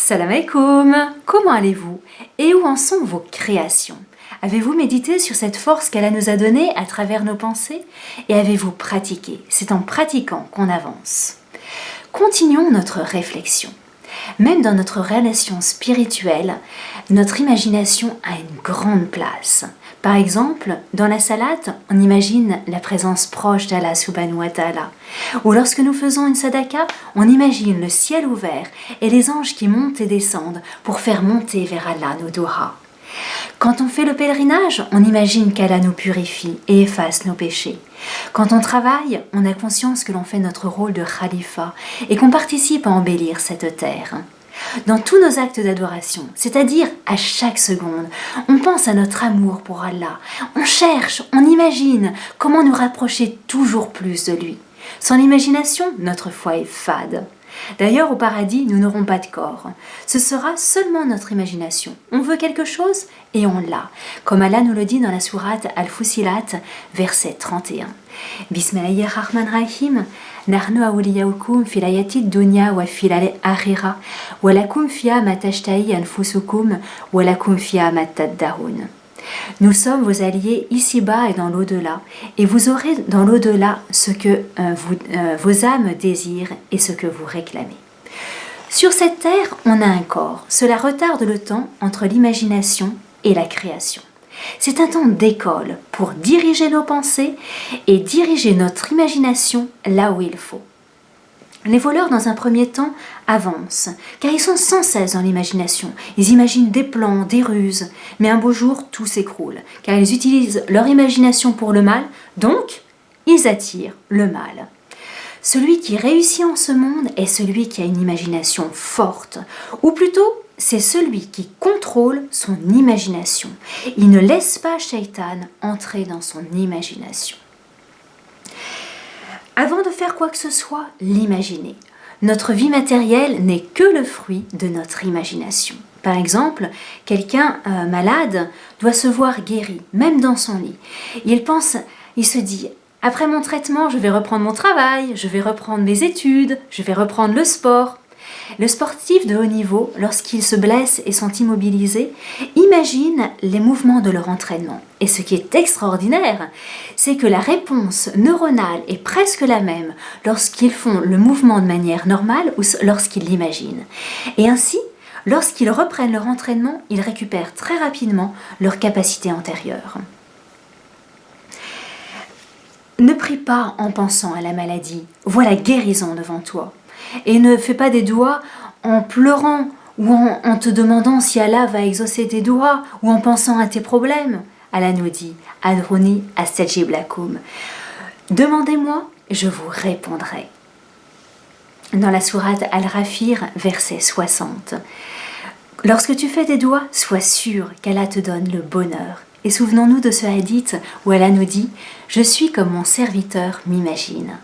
Salam alaikum, comment allez-vous et où en sont vos créations? Avez-vous médité sur cette force qu'Allah nous a donnée à travers nos pensées et avez-vous pratiqué? C'est en pratiquant qu'on avance. Continuons notre réflexion. Même dans notre relation spirituelle, notre imagination a une grande place. Par exemple, dans la salate, on imagine la présence proche d'Allah subhanahu wa ta'ala. Ou lorsque nous faisons une sadaqa, on imagine le ciel ouvert et les anges qui montent et descendent pour faire monter vers Allah nos doha. Quand on fait le pèlerinage, on imagine qu'Allah nous purifie et efface nos péchés. Quand on travaille, on a conscience que l'on fait notre rôle de khalifa et qu'on participe à embellir cette terre. Dans tous nos actes d'adoration, c'est-à-dire à chaque seconde, on pense à notre amour pour Allah. On cherche, on imagine comment nous rapprocher toujours plus de lui. Sans l'imagination, notre foi est fade. D'ailleurs, au paradis, nous n'aurons pas de corps. Ce sera seulement notre imagination. On veut quelque chose et on l'a. Comme Allah nous le dit dans la sourate Al-Fussilat, verset 31. Bismillahirrahmanirrahim. Nahnu awliyaukum fil hayati dunya wa fil akhirah wa lakum fiha ma tashtahi anfusukum wa lakum fiha ma tad'un. Nous sommes vos alliés ici-bas et dans l'au-delà, et vous aurez dans l'au-delà ce que vos âmes désirent et ce que vous réclamez. Sur cette terre, on a un corps. Cela retarde le temps entre l'imagination et la création. C'est un temps d'école pour diriger nos pensées et diriger notre imagination là où il faut. Les voleurs, dans un premier temps, avancent, car ils sont sans cesse dans l'imagination. Ils imaginent des plans, des ruses, mais un beau jour, tout s'écroule, car ils utilisent leur imagination pour le mal, donc ils attirent le mal. Celui qui réussit en ce monde est celui qui a une imagination forte, ou plutôt, c'est celui qui contrôle son imagination. Il ne laisse pas Shaitan entrer dans son imagination. Avant de faire quoi que ce soit, l'imaginer. Notre vie matérielle n'est que le fruit de notre imagination. Par exemple, quelqu'un malade doit se voir guéri, même dans son lit. Il se dit, après mon traitement, je vais reprendre mon travail, je vais reprendre mes études, je vais reprendre le sport. Le sportif de haut niveau, lorsqu'il se blesse et sont immobilisés, imagine les mouvements de leur entraînement. Et ce qui est extraordinaire, c'est que la réponse neuronale est presque la même lorsqu'ils font le mouvement de manière normale ou lorsqu'ils l'imaginent. Et ainsi, lorsqu'ils reprennent leur entraînement, ils récupèrent très rapidement leur capacité antérieure. Ne prie pas en pensant à la maladie, vois la guérison devant toi. Et ne fais pas des doigts en pleurant ou en te demandant si Allah va exaucer tes doigts ou en pensant à tes problèmes. Allah nous dit « Adroni astajib lakum » « Demandez-moi, je vous répondrai » dans la sourate Al-Rafir, verset 60. Lorsque tu fais des doigts, sois sûr qu'Allah te donne le bonheur. Et souvenons-nous de ce hadith où Allah nous dit « Je suis comme mon serviteur m'imagine ».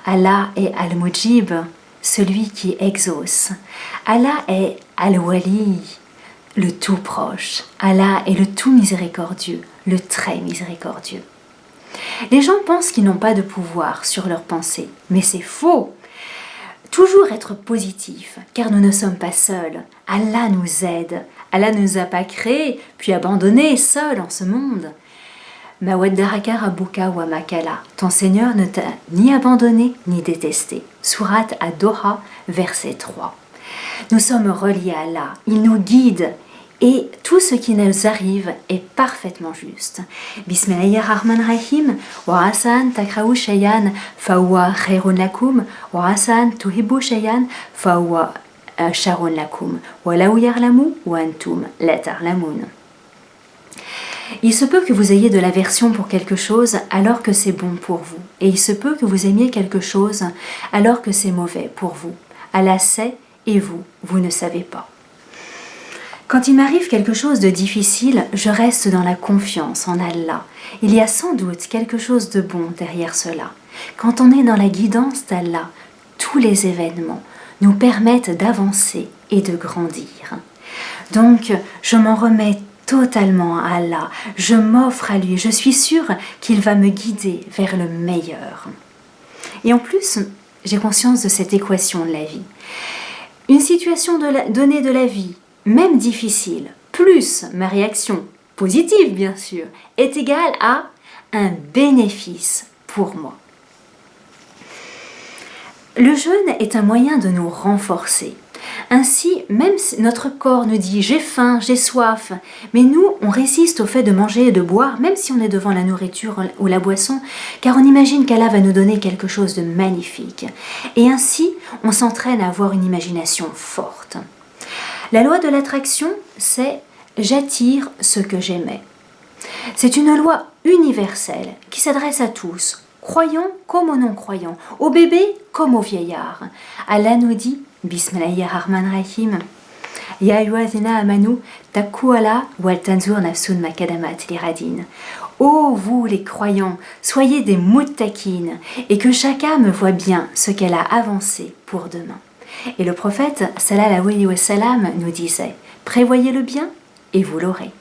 Allah est Al-Mujib, celui qui exauce. Allah est Al-Wali, le tout proche. Allah est le tout miséricordieux, le très miséricordieux. Les gens pensent qu'ils n'ont pas de pouvoir sur leurs pensées, mais c'est faux. Toujours être positif, car nous ne sommes pas seuls. Allah nous aide. Allah ne nous a pas créés, puis abandonnés seuls en ce monde. Ma waddaraka rabbuka wa makala. Ton Seigneur ne t'a ni abandonné ni détesté. Sourate Ad-Doha, verset 3. Nous sommes reliés à Allah. Il nous guide et tout ce qui nous arrive est parfaitement juste. Bismillahirrahmanirrahim. Wa asan takrahu shayan fahuwa khairun lakum wa asan tuhibbu shayan fahuwa sharrun lakum wa law yarlamu wa antum la ta'lamun. Il se peut que vous ayez de l'aversion pour quelque chose alors que c'est bon pour vous. Et il se peut que vous aimiez quelque chose alors que c'est mauvais pour vous. Allah sait et vous, vous ne savez pas. Quand il m'arrive quelque chose de difficile, je reste dans la confiance en Allah. Il y a sans doute quelque chose de bon derrière cela. Quand on est dans la guidance d'Allah, tous les événements nous permettent d'avancer et de grandir. Donc, je m'en remets totalement à Allah, je m'offre à lui, je suis sûre qu'il va me guider vers le meilleur. Et en plus, j'ai conscience de cette équation de la vie. Une situation donnée de la vie, même difficile, plus ma réaction, positive bien sûr, est égale à un bénéfice pour moi. Le jeûne est un moyen de nous renforcer. Ainsi, même si notre corps nous dit « j'ai faim, j'ai soif », mais nous, on résiste au fait de manger et de boire, même si on est devant la nourriture ou la boisson, car on imagine qu'Allah va nous donner quelque chose de magnifique. Et ainsi, on s'entraîne à avoir une imagination forte. La loi de l'attraction, c'est « j'attire ce que j'aimais ». C'est une loi universelle qui s'adresse à tous, croyants comme aux non-croyants, aux bébés comme aux vieillards. Allah nous dit Bismillahirrahmanirrahim. Ya ayyuhallazina amanu taqwa wal tanzur nafsun ma qaddamat lighadin. Ô vous les croyants, soyez des muttaqin et que chaque âme voit bien ce qu'elle a avancé pour demain. Et le prophète sallallahu alayhi wa sallam nous disait prévoyez le bien et vous l'aurez.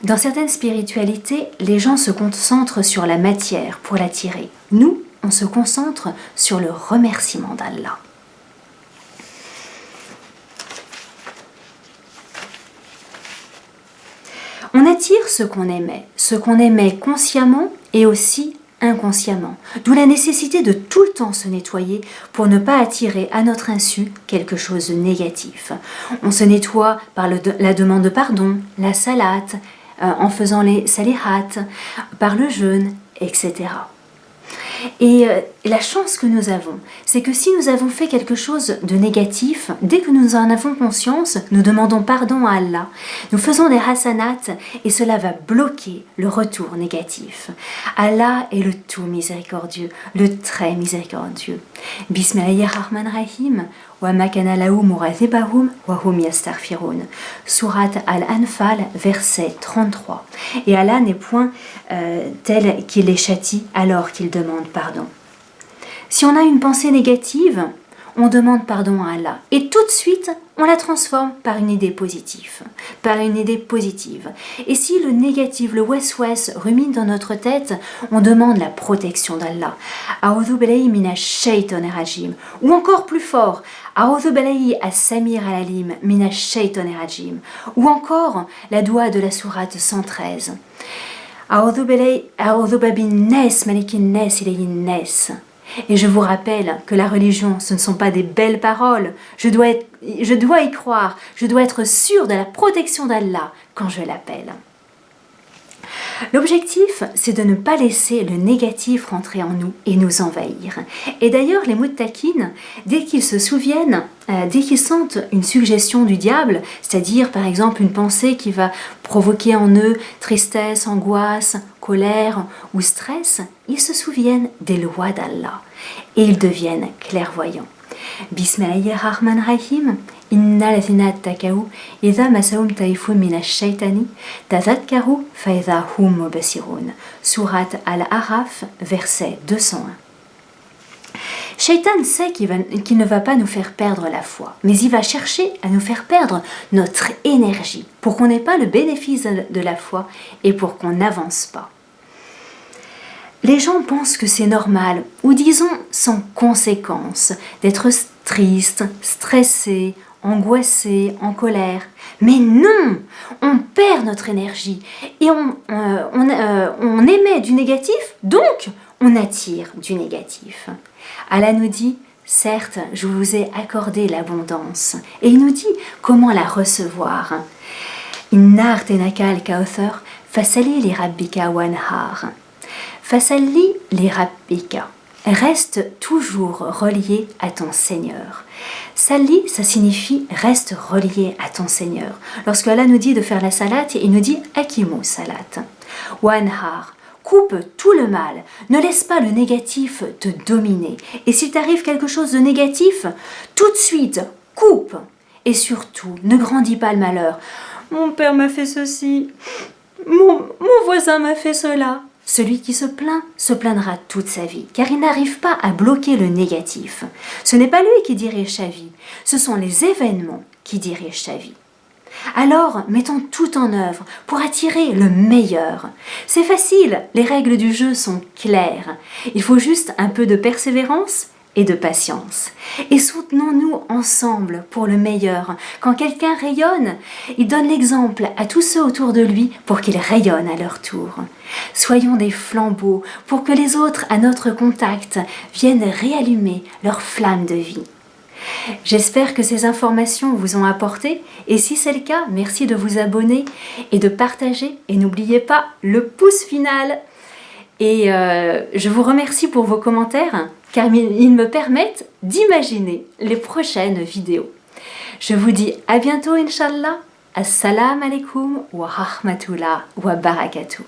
Dans certaines spiritualités, les gens se concentrent sur la matière pour l'attirer. Nous, on se concentre sur le remerciement d'Allah. On attire ce qu'on aimait consciemment et aussi inconsciemment, d'où la nécessité de tout le temps se nettoyer pour ne pas attirer à notre insu quelque chose de négatif. On se nettoie par la demande de pardon, la salate, en faisant les salihats, par le jeûne, etc. Et la chance que nous avons, c'est que si nous avons fait quelque chose de négatif, dès que nous en avons conscience, nous demandons pardon à Allah, nous faisons des hasanats et cela va bloquer le retour négatif. Allah est le tout miséricordieux, le très miséricordieux. Bismillahirrahmanirrahim. Wa ma kana lahu mu'adhibahum wa hum yastaghfirun. Surat Al-Anfal, verset 33. Et Allah n'est point tel qu'il les châtie alors qu'ils demandent pardon. Si on a une pensée négative, on demande pardon à Allah. Et tout de suite, on la transforme par une idée positive. Et si le négatif, le waswas, rumine dans notre tête, on demande la protection d'Allah. A'udhu billahi minash shaitanir rajim. Ou encore plus fort, A'udhu billahi as-samir al-alim minash shaitanir rajim. Ou encore la doua de la sourate 113. A'udhu babin nes malikin nes ilayin nes. Et je vous rappelle que la religion, ce ne sont pas des belles paroles. Je dois y croire. Je dois être sûre de la protection d'Allah quand je l'appelle. L'objectif, c'est de ne pas laisser le négatif rentrer en nous et nous envahir. Et d'ailleurs, les muttaqin, dès qu'ils se souviennent, dès qu'ils sentent une suggestion du diable, c'est-à-dire par exemple une pensée qui va provoquer en eux tristesse, angoisse, colère ou stress, ils se souviennent des lois d'Allah et ils deviennent clairvoyants. Bismillahirrahmanirrahim. Inna lazina taqaw idha masahum taifun minash shaitani tadhakkaru fa idha hum mubsirun. Surat Al-Araf, verset 201. Shaitan sait qu'il ne va pas nous faire perdre la foi, mais il va chercher à nous faire perdre notre énergie pour qu'on n'ait pas le bénéfice de la foi et pour qu'on n'avance pas. Les gens pensent que c'est normal, ou disons sans conséquence, d'être triste, stressé, angoissé, en colère. Mais non, on perd notre énergie et on émet du négatif, donc on attire du négatif. Allah nous dit, certes, je vous ai accordé l'abondance. Et il nous dit comment la recevoir. Inna a'tainaka al-kawthar fasalli li rabbika wanhar. Fasalli li rabbika. Reste toujours relié à ton Seigneur. Salli, ça signifie reste relié à ton Seigneur. Lorsque Allah nous dit de faire la salat, il nous dit akimu salat. Wanhar, coupe tout le mal, ne laisse pas le négatif te dominer. Et s'il t'arrive quelque chose de négatif, tout de suite, coupe. Et surtout, ne grandis pas le malheur. Mon père m'a fait ceci, mon voisin m'a fait cela. Celui qui se plaint se plaindra toute sa vie, car il n'arrive pas à bloquer le négatif. Ce n'est pas lui qui dirige sa vie, ce sont les événements qui dirigent sa vie. Alors, mettons tout en œuvre pour attirer le meilleur. C'est facile, les règles du jeu sont claires. Il faut juste un peu de persévérance et de patience. Et soutenons-nous ensemble pour le meilleur. Quand quelqu'un rayonne, il donne l'exemple à tous ceux autour de lui pour qu'ils rayonnent à leur tour. Soyons des flambeaux pour que les autres à notre contact viennent réallumer leur flamme de vie. J'espère que ces informations vous ont apporté et si c'est le cas, merci de vous abonner et de partager et n'oubliez pas le pouce final. Et je vous remercie pour vos commentaires car ils me permettent d'imaginer les prochaines vidéos. Je vous dis à bientôt Inch'Allah. Assalamu alaikum wa rahmatullah wa barakatuh.